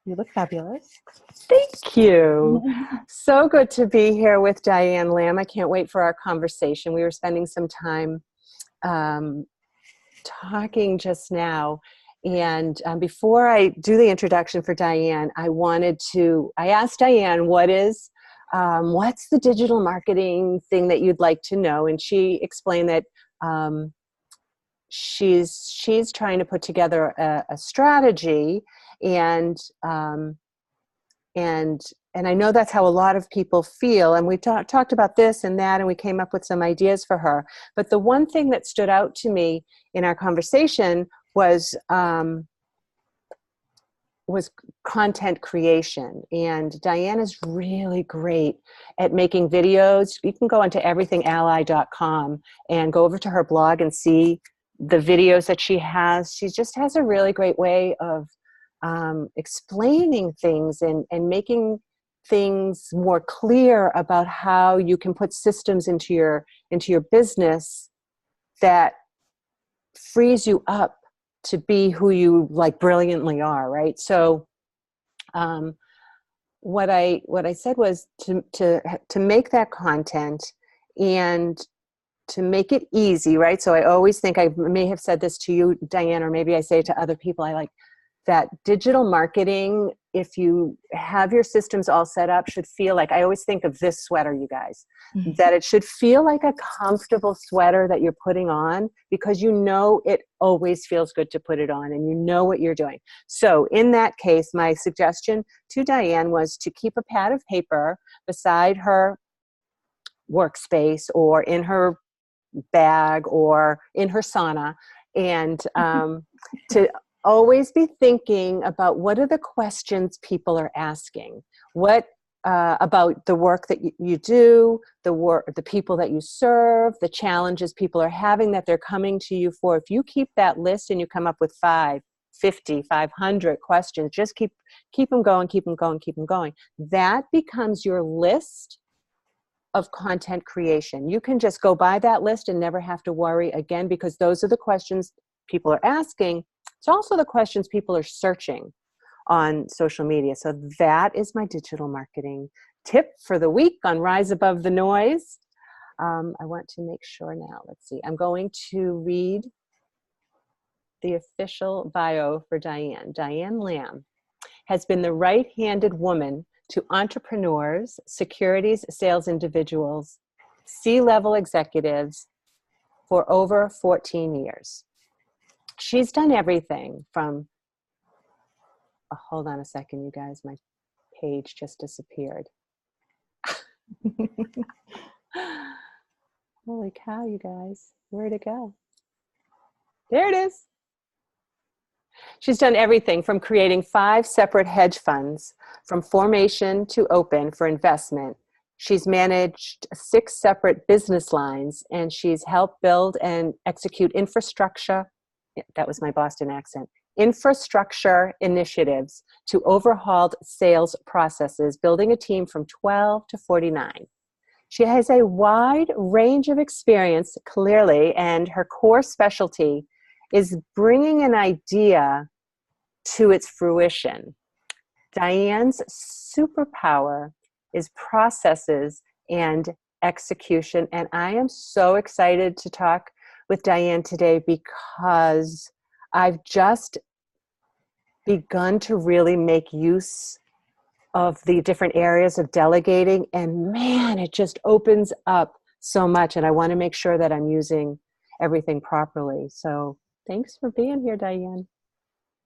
You look fabulous. Thank you. So good to be here with Diane Lamb. I can't wait for our conversation. We were spending some time talking just now. And before I do the introduction for Diane, I asked Diane, what's the digital marketing thing that you'd like to know? And she explained that she's trying to put together a strategy, and I know that's how a lot of people feel. And we talked about this and that, and we came up with some ideas for her. But the one thing that stood out to me in our conversation was content creation. And Diane is really great at making videos. You can go onto everythingally.com and go over to her blog and see the videos that she has. She just has a really great way of explaining things and making things more clear about how you can put systems into your business that frees you up to be who you brilliantly are, right? So what I said was to make that content and to make it easy, right? So I always think, I may have said this to you, Diane, or maybe I say it to other people, I like that digital marketing, if you have your systems all set up, should feel like, I always think of this sweater, you guys, that it should feel like a comfortable sweater that you're putting on, because you know it always feels good to put it on and you know what you're doing. So in that case, my suggestion to Diane was to keep a pad of paper beside her workspace or in her bag or in her sauna, and to always be thinking about what are the questions people are asking, what about the work that you do, the people that you serve, the challenges people are having that they're coming to you for. If you keep that list and you come up with 500 questions, just keep them going, keep them going, keep them going. That becomes your list of content creation. You can just go by that list and never have to worry again, because those are the questions people are asking. It's also the questions people are searching on social media. So that is my digital marketing tip for the week on Rise Above the Noise. I want to make sure now, let's see. I'm going to read the official bio for Diane. Diane Lamb has been the right-handed woman to entrepreneurs, securities sales individuals, C-level executives for over 14 years. She's done everything from, hold on a second, you guys, my page just disappeared. Holy cow, you guys, where'd it go? There it is. She's done everything from creating 5 separate hedge funds, from formation to open for investment. She's managed 6 separate business lines, and she's helped build and execute infrastructure. That was my Boston accent. Infrastructure initiatives to overhauled sales processes, building a team from 12 to 49. She has a wide range of experience, clearly, and her core specialty is bringing an idea to its fruition. Diane's superpower is processes and execution, and I am so excited to talk with Diane today because I've just begun to really make use of the different areas of delegating, and man, it just opens up so much, and I want to make sure that I'm using everything properly. So thanks for being here, Diane.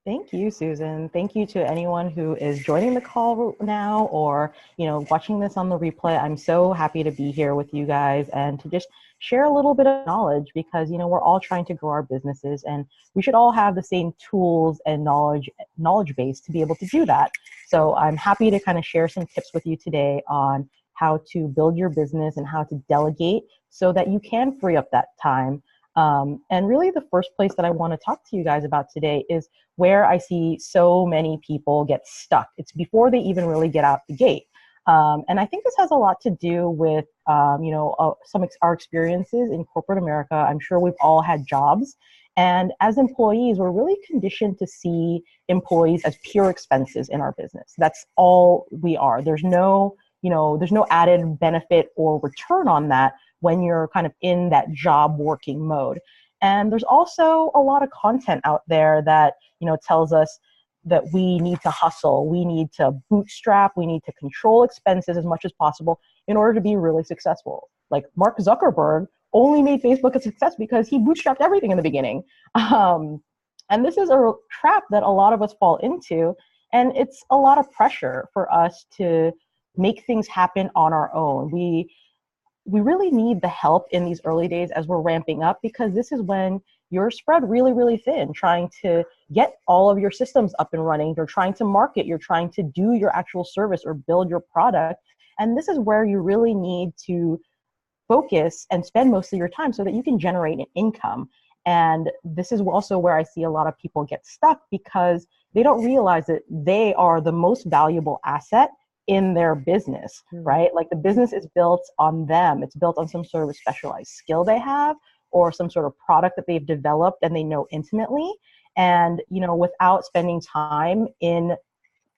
Thank you, Susan. Thank you to anyone who is joining the call now or, watching this on the replay. I'm so happy to be here with you guys and to just share a little bit of knowledge, because, we're all trying to grow our businesses and we should all have the same tools and knowledge base to be able to do that. So I'm happy to kind of share some tips with you today on how to build your business and how to delegate so that you can free up that time. And really the first place that I want to talk to you guys about today is where I see so many people get stuck. It's before they even really get out the gate. And I think this has a lot to do with, our experiences in corporate America. I'm sure we've all had jobs And as employees, we're really conditioned to see employees as pure expenses in our business. That's all we are. There's no, there's no added benefit or return on that when you're kind of in that job working mode. And there's also a lot of content out there that, tells us that we need to hustle, we need to bootstrap, we need to control expenses as much as possible in order to be really successful. Like Mark Zuckerberg only made Facebook a success because he bootstrapped everything in the beginning. And this is a trap that a lot of us fall into. And it's a lot of pressure for us to make things happen on our own. We really need the help in these early days as we're ramping up, because this is when you're spread really, really thin, trying to get all of your systems up and running. You're trying to market, you're trying to do your actual service or build your product. And this is where you really need to focus and spend most of your time so that you can generate an income. And this is also where I see a lot of people get stuck, because they don't realize that they are the most valuable asset in their business, right? Like the business is built on them. It's built on some sort of specialized skill they have, or some sort of product that they've developed and they know intimately. And, without spending time in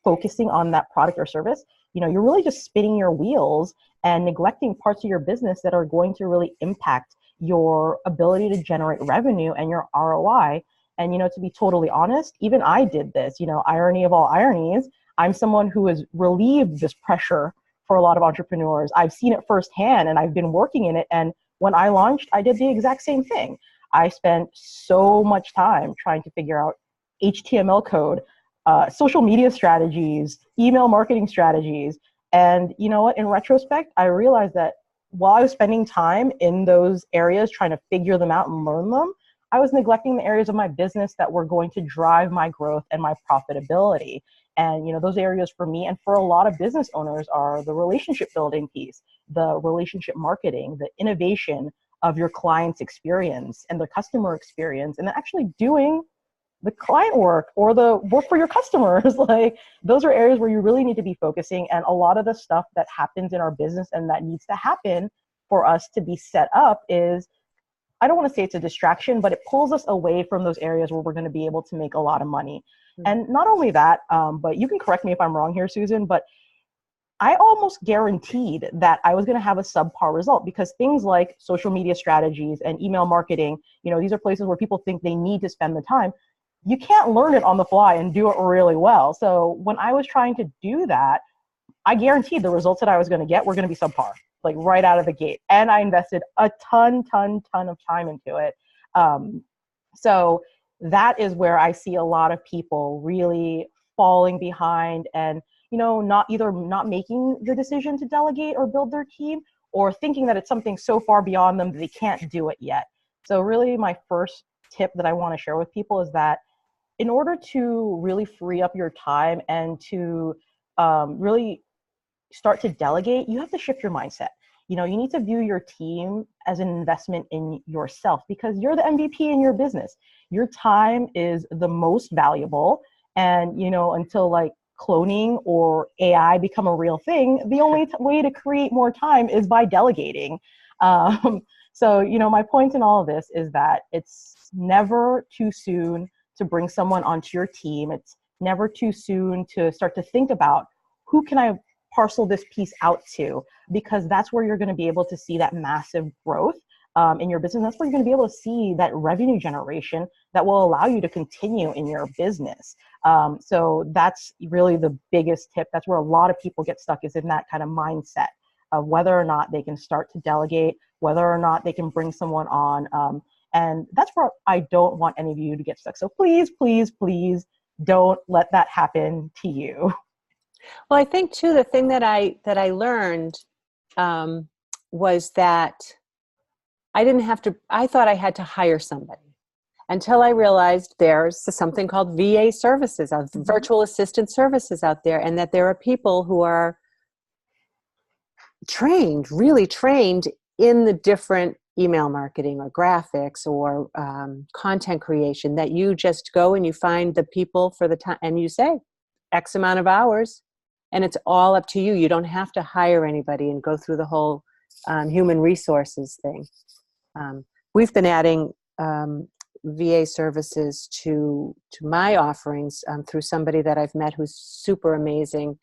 focusing on that product or service, you're really just spinning your wheels and neglecting parts of your business that are going to really impact your ability to generate revenue and your ROI. And, to be totally honest, even I did this, irony of all ironies. I'm someone who has relieved this pressure for a lot of entrepreneurs. I've seen it firsthand and I've been working in it. And when I launched, I did the exact same thing. I spent so much time trying to figure out HTML code, social media strategies, email marketing strategies. And you know what? In retrospect, I realized that while I was spending time in those areas trying to figure them out and learn them, I was neglecting the areas of my business that were going to drive my growth and my profitability. And those areas for me and for a lot of business owners are the relationship building piece, the relationship marketing, the innovation of your client's experience and the customer experience, and then actually doing the client work or the work for your customers. Like those are areas where you really need to be focusing. And a lot of the stuff that happens in our business and that needs to happen for us to be set up is, I don't want to say it's a distraction, but it pulls us away from those areas where we're going to be able to make a lot of money. And not only that, but you can correct me if I'm wrong here, Susan, but I almost guaranteed that I was going to have a subpar result, because things like social media strategies and email marketing, these are places where people think they need to spend the time. You can't learn it on the fly and do it really well. So when I was trying to do that, I guaranteed the results that I was going to get were going to be subpar, like right out of the gate. And I invested a ton of time into it. So that is where I see a lot of people really falling behind and, not making the decision to delegate or build their team, or thinking that it's something so far beyond them that they can't do it yet. So really my first tip that I want to share with people is that in order to really free up your time and to really start to delegate, you have to shift your mindset. You need to view your team as an investment in yourself, because you're the MVP in your business. Your time is the most valuable. And, until like cloning or AI become a real thing, the only way to create more time is by delegating. So, my point in all of this is that it's never too soon to bring someone onto your team. It's never too soon to start to think about, who can I parcel this piece out to, because that's where you're going to be able to see that massive growth in your business. That's where you're going to be able to see that revenue generation that will allow you to continue in your business. So that's really the biggest tip. That's where a lot of people get stuck, is in that kind of mindset of whether or not they can start to delegate, whether or not they can bring someone on. And that's where I don't want any of you to get stuck. So please, please, please don't let that happen to you. Well, I think too, the thing that I learned was that I thought I had to hire somebody, until I realized there's something called VA services, virtual assistant services out there, and that there are people who are really trained in the different email marketing or graphics or content creation, that you just go and you find the people for the time and you say X amount of hours, and it's all up to you. You don't have to hire anybody and go through the whole human resources thing. We've been adding VA services to my offerings through somebody that I've met who's super amazing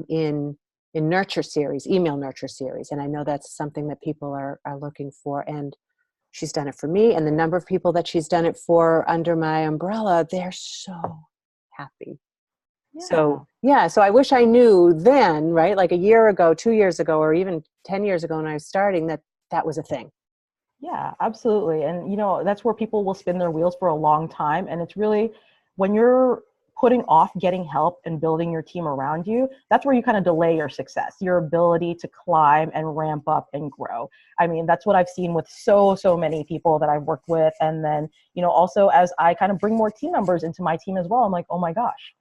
in nurture series, email nurture series. And I know that's something that people are looking for. And she's done it for me. And the number of people that she's done it for under my umbrella, they're so happy. Yeah. So, yeah. So I wish I knew then, right? Like a year ago, 2 years ago, or even 10 years ago when I was starting, that was a thing. Yeah, absolutely. And, that's where people will spin their wheels for a long time. And it's really when you're putting off getting help and building your team around you, that's where you kind of delay your success, your ability to climb and ramp up and grow. I mean, that's what I've seen with so many people that I've worked with. And then, also as I kind of bring more team members into my team as well, I'm like, oh my gosh,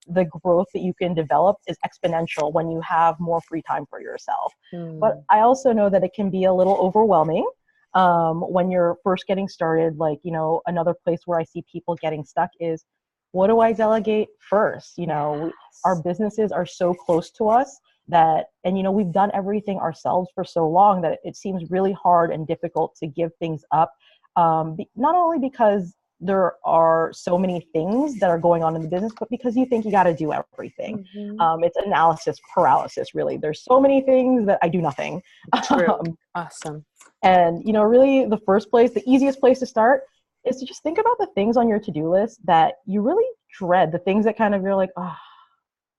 the growth that you can develop is exponential when you have more free time for yourself. But I also know that it can be a little overwhelming when you're first getting started. Like, another place where I see people getting stuck is, what do I delegate first? Our businesses are so close to us that, and we've done everything ourselves for so long that it seems really hard and difficult to give things up. Not only because there are so many things that are going on in the business, but because you think you got to do everything. It's analysis paralysis, really. There's so many things that I do nothing. True. Awesome. And, really the easiest place to start is to just think about the things on your to-do list that you really dread, the things that kind of you're like, oh,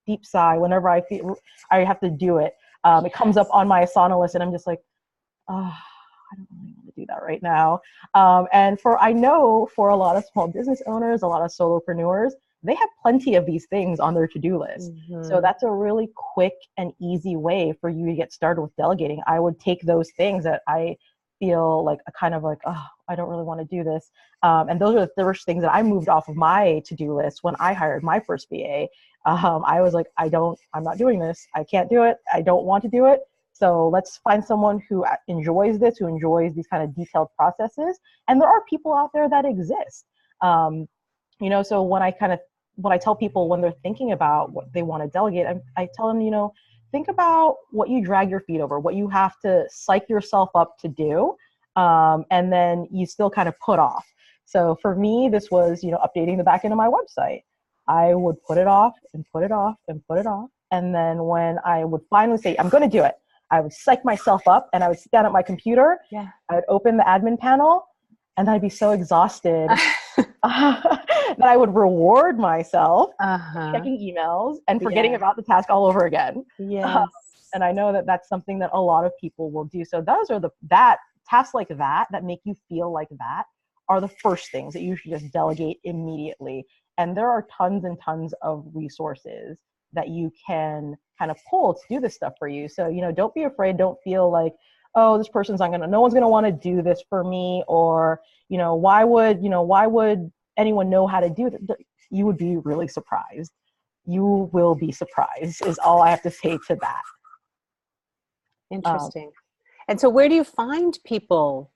deep sigh whenever I feel I have to do it. It comes up on my Asana list and I'm just like, oh, I don't really want to do that right now. And I know for a lot of small business owners, a lot of solopreneurs, they have plenty of these things on their to-do list. So that's a really quick and easy way for you to get started with delegating. I would take those things that I feel like a kind of like, oh, I don't really want to do this. And those are the first things that I moved off of my to-do list when I hired my first VA. I was like, I'm not doing this. I can't do it. I don't want to do it. So let's find someone who enjoys this, who enjoys these kind of detailed processes. And there are people out there that exist. So when I tell people when they're thinking about what they want to delegate, I tell them, think about what you drag your feet over, what you have to psych yourself up to do, and then you still kind of put off. So for me, this was, updating the back end of my website. I would put it off and put it off and put it off. And then when I would finally say, I'm going to do it, I would psych myself up and I would sit down at my computer. Yeah. I would open the admin panel and I'd be so exhausted that I would reward myself checking emails and forgetting about the task all over again. Yes. And I know that that's something that a lot of people will do. So those are that tasks like that make you feel like that are the first things that you should just delegate immediately. And there are tons and tons of resources that you can kind of pull to do this stuff for you. So, don't be afraid. Don't feel like, oh, this person's no one's going to want to do this for me. Or, why would anyone know how to do that? You would be really surprised. You will be surprised is all I have to say to that. Interesting. And so where do you find people?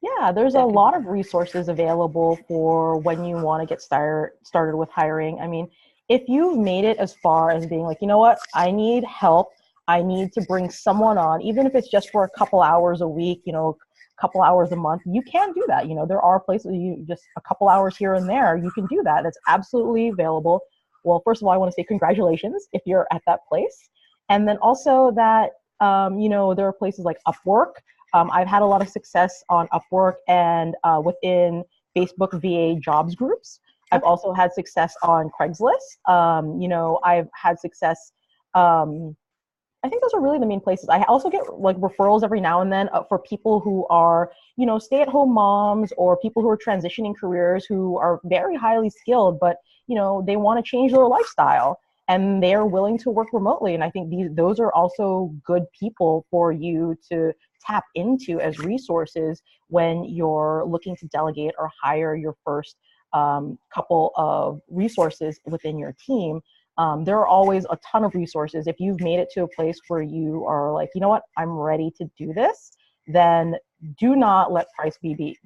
Yeah, there's a lot of resources available for when you want to get started with hiring. I mean, if you've made it as far as being like, you know what, I need help. I need to bring someone on, even if it's just for a couple hours a week, a couple hours a month, you can do that. There are places you just a couple hours here and there, you can do that. That's absolutely available. Well, first of all, I want to say congratulations if you're at that place. And then also that, there are places like Upwork. I've had a lot of success on Upwork and within Facebook VA jobs groups. I've also had success on Craigslist. I've had success. I think those are really the main places. I also get like referrals every now and then for people who are, stay-at-home moms or people who are transitioning careers who are very highly skilled, but, they want to change their lifestyle and they're willing to work remotely. And I think those are also good people for you to tap into as resources when you're looking to delegate or hire your first couple of resources within your team. There are always a ton of resources. If you've made it to a place where you are like, you know what, I'm ready to do this, then do not let price be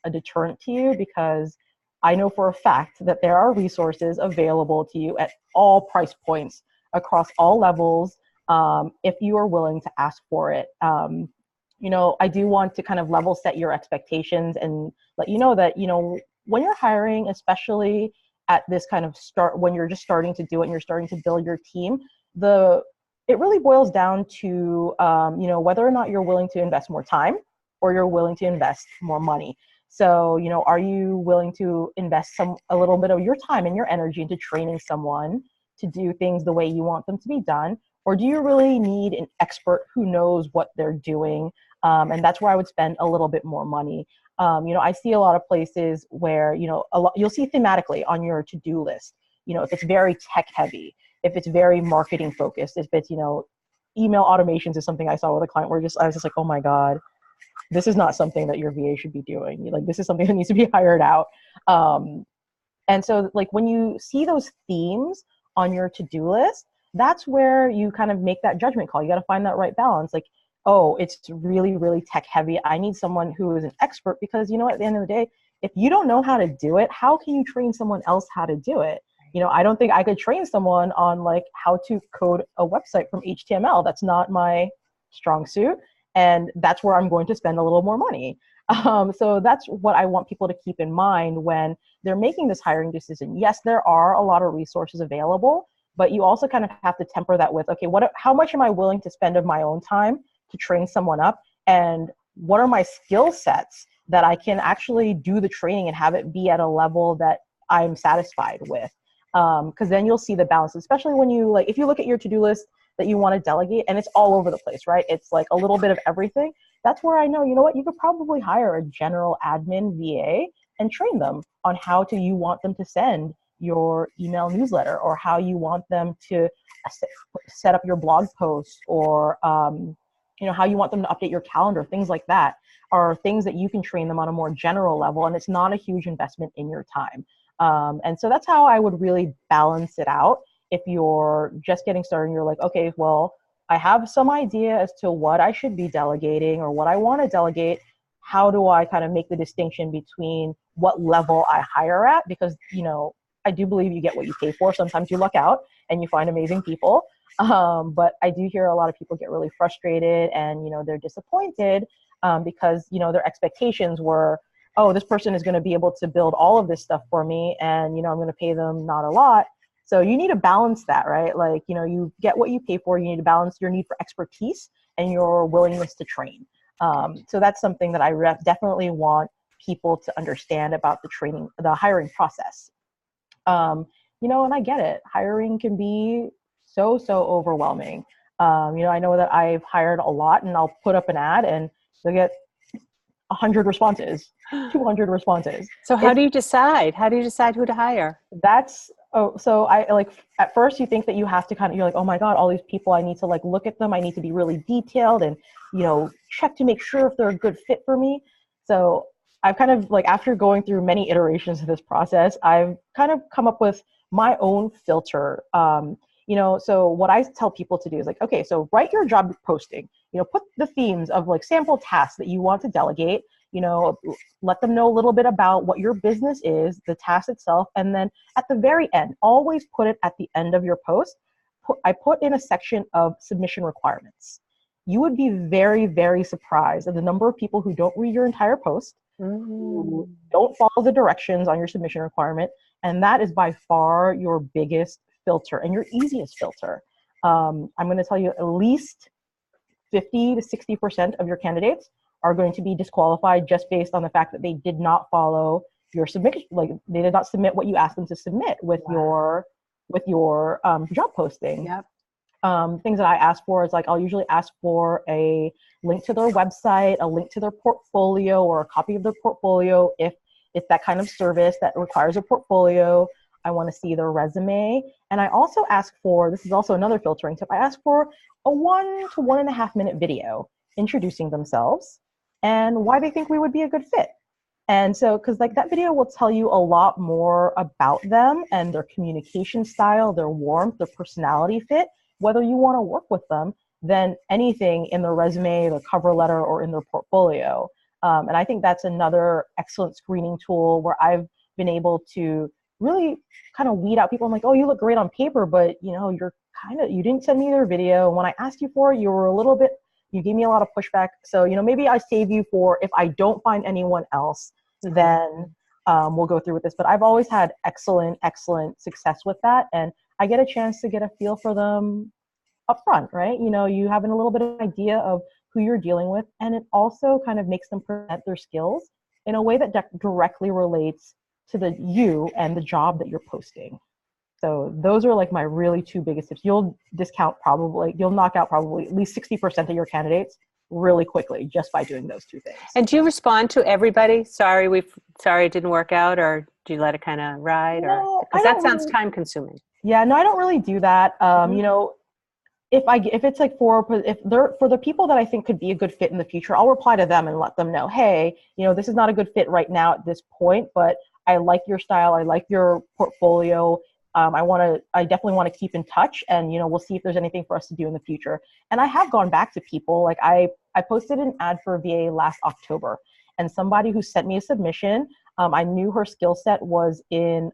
a deterrent to you, because I know for a fact that there are resources available to you at all price points across all levels if you are willing to ask for it. I do want to kind of level set your expectations and let you know that, when you're hiring, especially at this kind of start, when you're just starting to do it and you're starting to build your team, it really boils down to, whether or not you're willing to invest more time or you're willing to invest more money. So, are you willing to invest a little bit of your time and your energy into training someone to do things the way you want them to be done? Or do you really need an expert who knows what they're doing? And that's where I would spend a little bit more money. I see a lot of places where, you'll see thematically on your to-do list, if it's very tech heavy, if it's very marketing focused, if it's, email automations is something I saw with a client where I was just like, oh my God, this is not something that your VA should be doing. Like, this is something that needs to be hired out. And so like when you see those themes on your to-do list, that's where you kind of make that judgment call. You got to find that right balance. Like, oh, it's really, really tech heavy. I need someone who is an expert because, at the end of the day, if you don't know how to do it, how can you train someone else how to do it? I don't think I could train someone on like how to code a website from HTML. That's not my strong suit. And that's where I'm going to spend a little more money. So that's what I want people to keep in mind when they're making this hiring decision. Yes, there are a lot of resources available, but you also kind of have to temper that with, okay, how much am I willing to spend of my own time to train someone up? And what are my skill sets that I can actually do the training and have it be at a level that I'm satisfied with? Because then you'll see the balance, especially when if you look at your to-do list that you want to delegate and it's all over the place, right? It's like a little bit of everything. That's where I know, what, you could probably hire a general admin VA and train them on how you want them to send your email newsletter, or how you want them to set up your blog posts, or how you want them to update your calendar. Things like that are things that you can train them on a more general level, and it's not a huge investment in your time. And so that's how I would really balance it out. If you're just getting started and you're like, okay, well, I have some idea as to what I should be delegating or what I want to delegate. How do I kind of make the distinction between what level I hire at? Because, I do believe you get what you pay for. Sometimes you luck out and you find amazing people. But I do hear a lot of people get really frustrated and, they're disappointed because, their expectations were, oh, this person is going to be able to build all of this stuff for me. And, I'm going to pay them not a lot. So you need to balance that, right? Like, you get what you pay for. You need to balance your need for expertise and your willingness to train. So that's something that I definitely want people to understand about the hiring process. And I get it. Hiring can be so overwhelming. I know that I've hired a lot, and I'll put up an ad and they'll get 100 responses, 200 responses. So how do you decide? How do you decide who to hire? So I at first you think that you have to you're like, oh my God, all these people, I need to look at them. I need to be really detailed and, check to make sure if they're a good fit for me. So I've kind of after going through many iterations of this process, I've kind of come up with my own filter. So what I tell people to do is okay, so write your job posting, put the themes of sample tasks that you want to delegate, let them know a little bit about what your business is, the task itself. And then at the very end, always put it at the end of your post. I put in a section of submission requirements. You would be very, very surprised at the number of people who don't read your entire post, who don't follow the directions on your submission requirement. And that is by far your biggest filter and your easiest filter. I'm going to tell you at least 50 to 60% of your candidates are going to be disqualified just based on the fact that they did not follow your submission. They did not submit what you asked them to submit with your job posting. Yep. Things that I ask for is I'll usually ask for a link to their website, a link to their portfolio, or a copy of their portfolio if it's that kind of service that requires a portfolio. I want to see their resume. And I also ask for, this is also another filtering tip, I ask for a 1 to 1.5 minute video introducing themselves and why they think we would be a good fit. And so, because that video will tell you a lot more about them and their communication style, their warmth, their personality fit, whether you want to work with them, than anything in their resume, their cover letter, or in their portfolio. And I think that's another excellent screening tool where I've been able to really kind of weed out people. I'm like, oh, you look great on paper, but you didn't send me their video. When I asked you for it, you were a little bit You gave me a lot of pushback. So, maybe I save you for if I don't find anyone else, then we'll go through with this. But I've always had excellent success with that. And I get a chance to get a feel for them up front, right? You have a little bit of idea of who you're dealing with. And it also kind of makes them present their skills in a way that directly relates to you and the job that you're posting. So those are like my really two biggest tips. You'll knock out probably at least 60% of your candidates really quickly just by doing those two things. And do you respond to everybody? Sorry it didn't work out, or do you let it kind of ride? No, because that sounds time consuming. Yeah, no, I don't really do that. If it's like for the people that I think could be a good fit in the future, I'll reply to them and let them know, hey, this is not a good fit right now at this point, but I like your style, I like your portfolio. I definitely want to keep in touch, and we'll see if there's anything for us to do in the future. And I have gone back to people. Like I posted an ad for a VA last October, and somebody who sent me a submission, I knew her skill set was in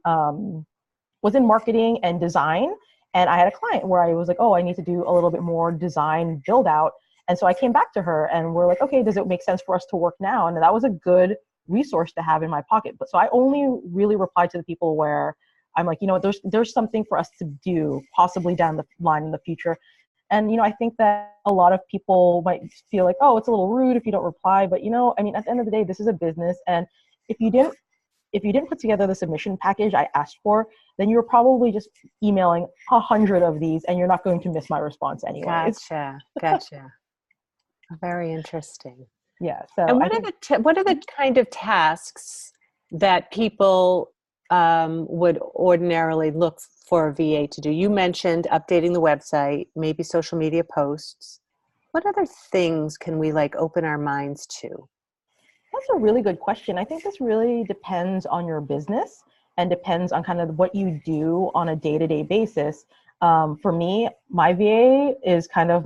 marketing and design. And I had a client where I was like, oh, I need to do a little bit more design build out. And so I came back to her and we're like, okay, does it make sense for us to work now? And that was a good resource to have in my pocket. But so I only really replied to the people where I'm like, there's something for us to do possibly down the line in the future. And, I think that a lot of people might feel like, oh, it's a little rude if you don't reply. But, at the end of the day, this is a business. And if you didn't put together the submission package I asked for, then you're probably just emailing 100 of these and you're not going to miss my response anyway. Gotcha. Very interesting. Yeah. So and what are the kind of tasks that people would ordinarily look for a VA to do? You mentioned updating the website, maybe social media posts. What other things can we open our minds to? That's a really good question. I think this really depends on your business and depends on kind of what you do on a day-to-day basis. For me, my VA is kind of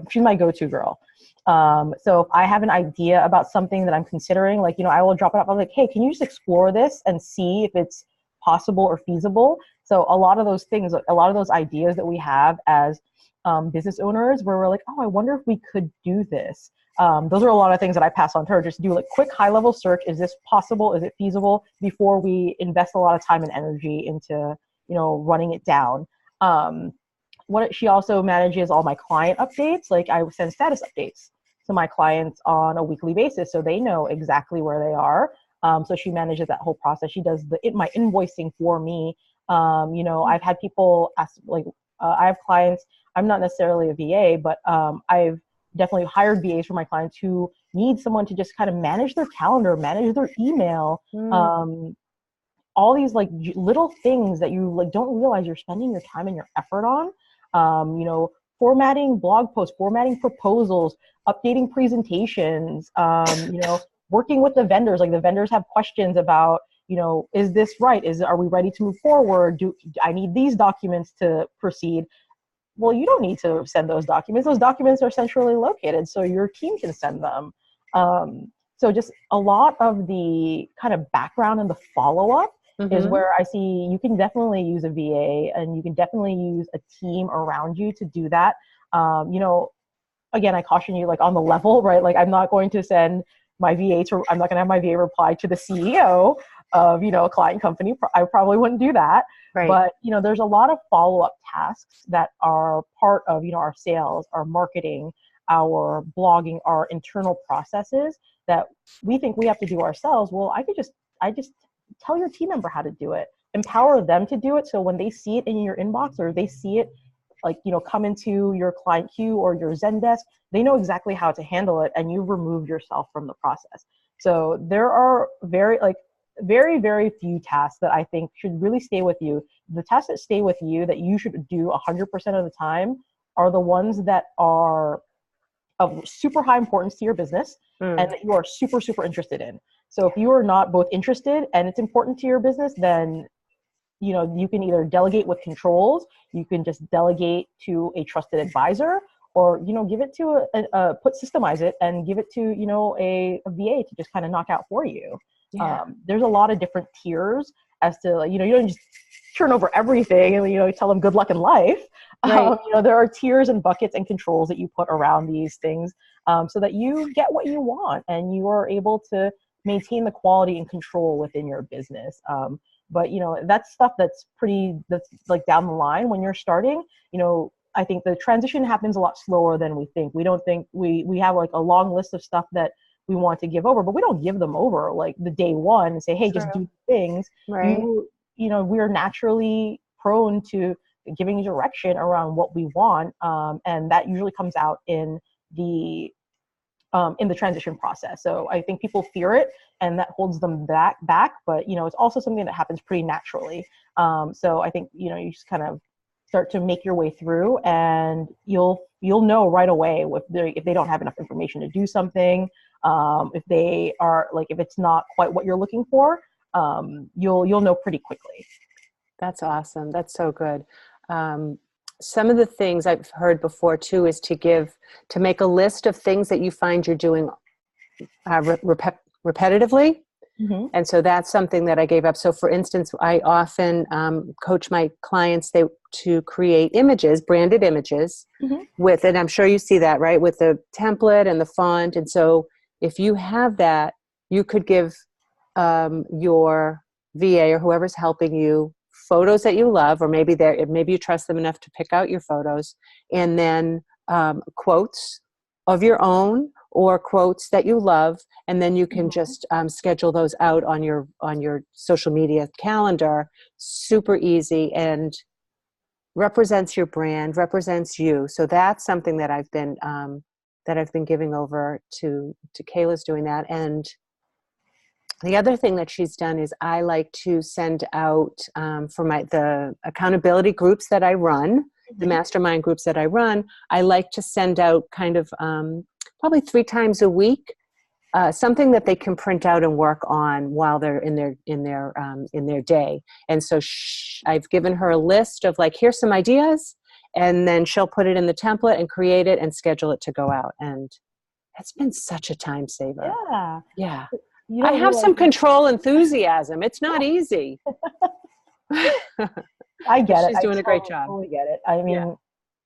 she's my go-to girl. So if I have an idea about something that I'm considering, I will drop it off. I'm like, hey, can you just explore this and see if it's possible or feasible? So a lot of those things, a lot of those ideas that we have as business owners, where we're like, oh, I wonder if we could do this. Those are a lot of things that I pass on to her. Just do quick high-level search. Is this possible? Is it feasible? Before we invest a lot of time and energy into, running it down. She also manages all my client updates. I send status updates to my clients on a weekly basis, so they know exactly where they are. So she manages that whole process. She does my invoicing for me. I've had people ask, I have clients, I'm not necessarily a VA, but I've definitely hired VAs for my clients who need someone to just kind of manage their calendar, manage their email, all these little things that you don't realize you're spending your time and your effort on. Formatting blog posts, formatting proposals, updating presentations, working with the vendors. The vendors have questions about, is this right? Are we ready to move forward? Do I need these documents to proceed? Well, you don't need to send those documents. Those documents are centrally located, so your team can send them. So just a lot of the kind of background and the follow-up is where I see you can definitely use a VA and you can definitely use a team around you to do that. Again, I caution you on the level, right? I'm not going to send my VA I'm not going to have my VA reply to the CEO of, a client company. I probably wouldn't do that. Right. But, there's a lot of follow-up tasks that are part of, our sales, our marketing, our blogging, our internal processes that we think we have to do ourselves. Well, I just tell your team member how to do it, empower them to do it. So when they see it in your inbox or they see it come into your client queue or your Zendesk, they know exactly how to handle it and you've removed yourself from the process. So there are very, very few tasks that I think should really stay with you. The tasks that stay with you that you should do 100% of the time are the ones that are of super high importance to your business and that you are super, super interested in. So if you are not both interested and it's important to your business, then you can either delegate with controls, you can just delegate to a trusted advisor, or give it to systemize it and give it to a VA to just kind of knock out for you. Yeah. There's a lot of different tiers as to you don't just turn over everything and tell them good luck in life. Right. There are tiers and buckets and controls that you put around these things, so that you get what you want and you are able to maintain the quality and control within your business. But that's stuff that's like down the line when you're starting. I think the transition happens a lot slower than we think. We don't think we have like a long list of stuff that we want to give over, but we don't give them over like the day one and say, hey, just do things. Right. We're naturally prone to giving direction around what we want, and that usually comes out in the transition process. So I think people fear it, and that holds them back. But it's also something that happens pretty naturally. So I think you just kind of start to make your way through, and you'll know right away if they don't have enough information to do something. If they are if it's not quite what you're looking for, you'll know pretty quickly. That's awesome. That's so good. Some of the things I've heard before too is to make a list of things that you find you're doing repetitively. Mm-hmm. And so that's something that I gave up. So for instance, I often coach my clients to create images, branded images Mm-hmm. and I'm sure you see that, right? With the template and the font. And so if you have that, you could give your VA or whoever's helping you photos that you love, or maybe you trust them enough to pick out your photos, and then quotes of your own or quotes that you love, and then you can just schedule those out on your social media calendar. Super easy and represents your brand, represents you. So that's something that I've been giving over to Kayla's doing that. And the other thing that she's done is I like to send out for the accountability groups that I run, the mastermind groups that I run, I like to send out kind of probably 3 times a week, something that they can print out and work on while they're in their day. And so I've given her a list of here's some ideas, and then she'll put it in the template and create it and schedule it to go out. And that's been such a time saver. Yeah. Yeah. I have some control enthusiasm. It's not easy. I get it. She's doing a great job. I totally get it. I mean,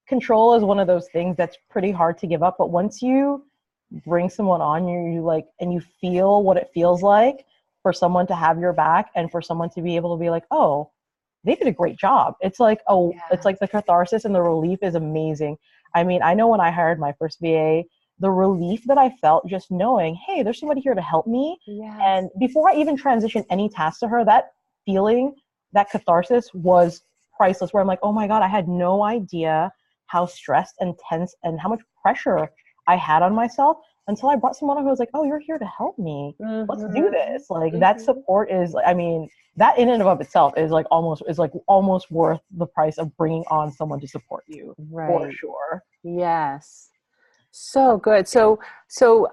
control is one of those things that's pretty hard to give up. But once you bring someone on, and you feel what it feels like for someone to have your back and for someone to be able to be like, oh, they did a great job. It's like, it's like the catharsis and the relief is amazing. I mean, I know when I hired my first VA, the relief that I felt just knowing, hey, there's somebody here to help me. Yes. And before I even transitioned any task to her, that feeling, that catharsis was priceless, where I'm like, oh my God, I had no idea how stressed and tense and how much pressure I had on myself until I brought someone who was like, oh, you're here to help me. Let's do this. That support is, I mean, that in and of itself is almost worth the price of bringing on someone to support you. Right. For sure. Yes. So good. So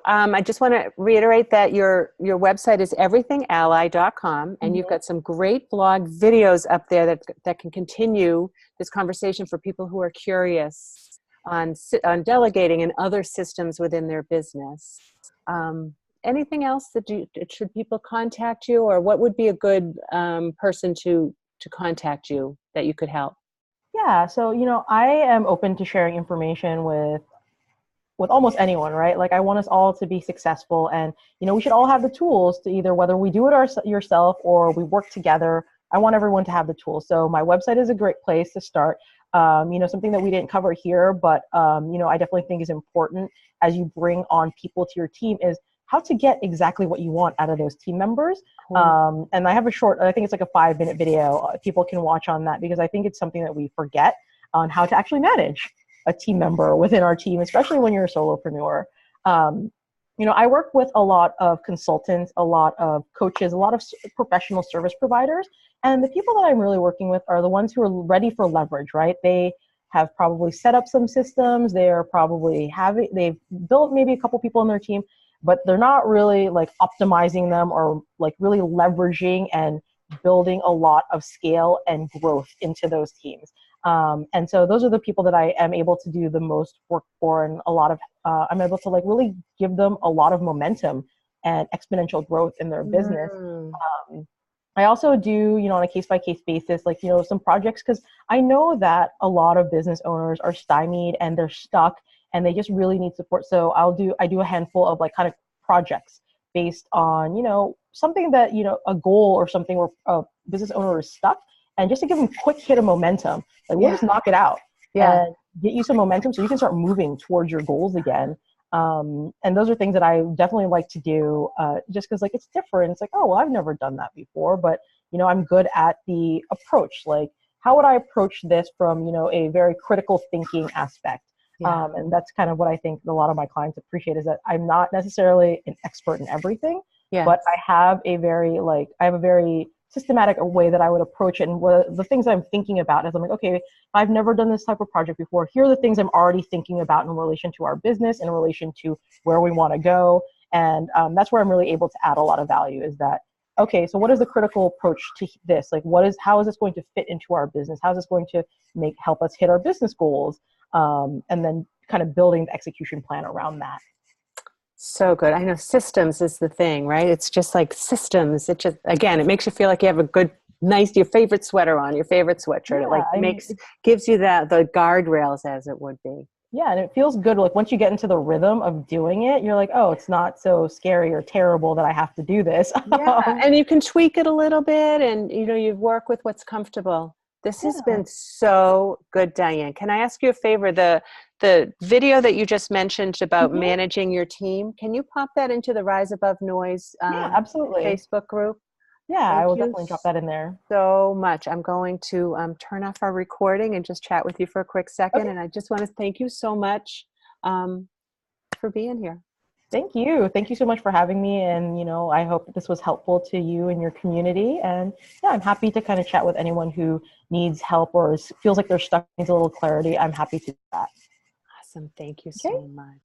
I just want to reiterate that your website is everythingally.com, and you've got some great blog videos up there that can continue this conversation for people who are curious on delegating and other systems within their business. Anything else should people contact you, or what would be a good person to contact you that you could help? Yeah. So, I am open to sharing information with almost anyone, right? I want us all to be successful, and we should all have the tools to either, whether we do it yourself or we work together. I want everyone to have the tools. So my website is a great place to start. Something that we didn't cover here, but I definitely think is important as you bring on people to your team is how to get exactly what you want out of those team members. Cool. And I have I think it's like a 5-minute video people can watch on that, because I think it's something that we forget on how to actually manage a team member within our team, especially when you're a solopreneur. I work with a lot of consultants, a lot of coaches, a lot of professional service providers. And the people that I'm really working with are the ones who are ready for leverage, right? They have probably set up some systems. They've built maybe a couple people on their team, but they're not really optimizing them or really leveraging and building a lot of scale and growth into those teams. And so those are the people that I am able to do the most work for, and a lot of I'm able to really give them a lot of momentum and exponential growth in their business. I also do, you know, on a case by case basis, like, you know, some projects, because I know that a lot of business owners are stymied and they're stuck and they just really need support. So I do a handful of like kind of projects based on, you know, something that, you know, a goal or something where a business owner is stuck, and just to give them a quick hit of momentum, like we'll just knock it out and get you some momentum so you can start moving towards your goals again. And those are things that I definitely like to do, just because like it's different. It's like, oh, well, I've never done that before, but you know, I'm good at the approach. Like, how would I approach this from, you know, a very critical thinking aspect? And that's kind of what I think a lot of my clients appreciate, is that I'm not necessarily an expert in everything, but I have a very systematic way that I would approach it. And what the things I'm thinking about is, I'm like, okay, I've never done this type of project before. Here are the things I'm already thinking about in relation to our business, in relation to where we want to go. And that's where I'm really able to add a lot of value, is that, okay, so what is the critical approach to this? Like, how is this going to fit into our business? How is this going to help us hit our business goals? And then kind of building the execution plan around that. So good. I know systems is the thing, right? It's just like systems. It just, again, it makes you feel like you have a good, nice, your favorite sweater on, your favorite sweatshirt. It like gives you the guardrails, as it would be. Yeah, and it feels good. Like once you get into the rhythm of doing it, you're like, oh, it's not so scary or terrible that I have to do this. And you can tweak it a little bit, and you know, you work with what's comfortable. This has been so good, Diane. Can I ask you a favor? The video that you just mentioned about managing your team, can you pop that into the Rise Above Noise absolutely. Facebook group? Yeah, I will definitely drop that in there. So much. I'm going to turn off our recording and just chat with you for a quick second. Okay. And I just want to thank you so much for being here. Thank you. Thank you so much for having me. And, you know, I hope this was helpful to you and your community. And yeah, I'm happy to kind of chat with anyone who needs help or feels like they're stuck, needs a little clarity. I'm happy to do that. Awesome. Thank you so much.